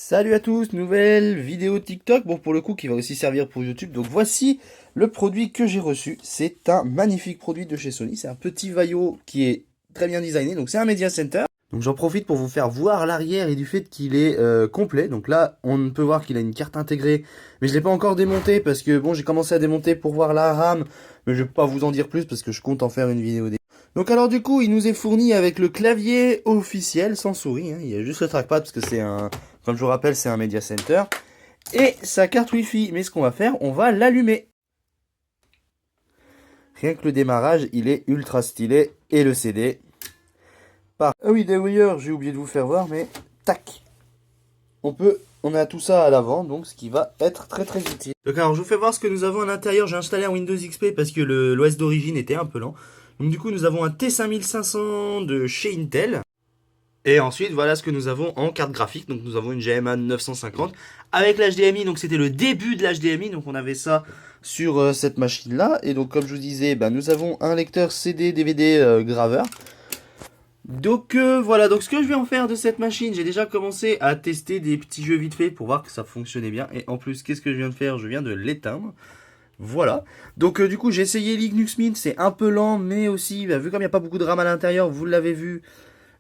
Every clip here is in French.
Salut à tous, nouvelle vidéo TikTok, bon pour le coup qui va aussi servir pour YouTube. Donc voici le produit que j'ai reçu, c'est un magnifique produit de chez Sony, c'est un petit Vaio qui est très bien designé, donc c'est un Media Center. Donc j'en profite pour vous faire voir l'arrière et du fait qu'il est complet. Donc là on peut voir qu'il a une carte intégrée, mais je l'ai pas encore démonté parce que bon j'ai commencé à démonter pour voir la RAM, mais je vais pas vous en dire plus parce que je compte en faire une vidéo. Donc alors du coup il nous est fourni avec le clavier officiel sans souris, hein. Il y a juste le trackpad parce que c'est un, comme je vous rappelle c'est un Media Center, et sa carte Wi-Fi. Mais ce qu'on va faire, on va l'allumer. Rien que le démarrage il est ultra stylé, et le CD. Ah oui d'ailleurs j'ai oublié de vous faire voir, mais tac, on a tout ça à l'avant, donc ce qui va être très très utile. Donc alors je vous fais voir ce que nous avons à l'intérieur. J'ai installé un Windows XP parce que l'OS d'origine était un peu lent. Donc du coup nous avons un T5500 de chez Intel. Et ensuite voilà ce que nous avons en carte graphique. Donc nous avons une GMA 950 avec l'HDMI. Donc c'était le début de l'HDMI. Donc on avait ça sur cette machine là. Et donc comme je vous disais, bah, nous avons un lecteur CD DVD graveur. Donc voilà, donc ce que je vais en faire de cette machine, j'ai déjà commencé à tester des petits jeux vite fait pour voir que ça fonctionnait bien. Et en plus, qu'est-ce que je viens de faire? Je viens de l'éteindre. Voilà. Donc du coup, j'ai essayé Linux Mint, c'est un peu lent, mais aussi, bah, vu comme il n'y a pas beaucoup de RAM à l'intérieur, vous l'avez vu,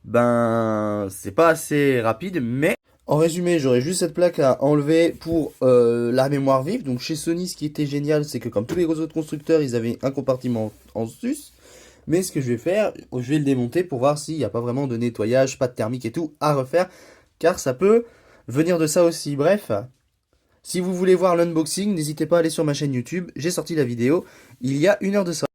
ben c'est pas assez rapide. Mais en résumé, j'aurais juste cette plaque à enlever pour la mémoire vive. Donc chez Sony, ce qui était génial, c'est que comme tous les autres constructeurs, ils avaient un compartiment en sus. Mais ce que je vais faire, je vais le démonter pour voir s'il n'y a pas vraiment de nettoyage, pas de thermique et tout à refaire, car ça peut venir de ça aussi. Bref, si vous voulez voir l'unboxing, n'hésitez pas à aller sur ma chaîne YouTube, j'ai sorti la vidéo il y a 1 heure de ça.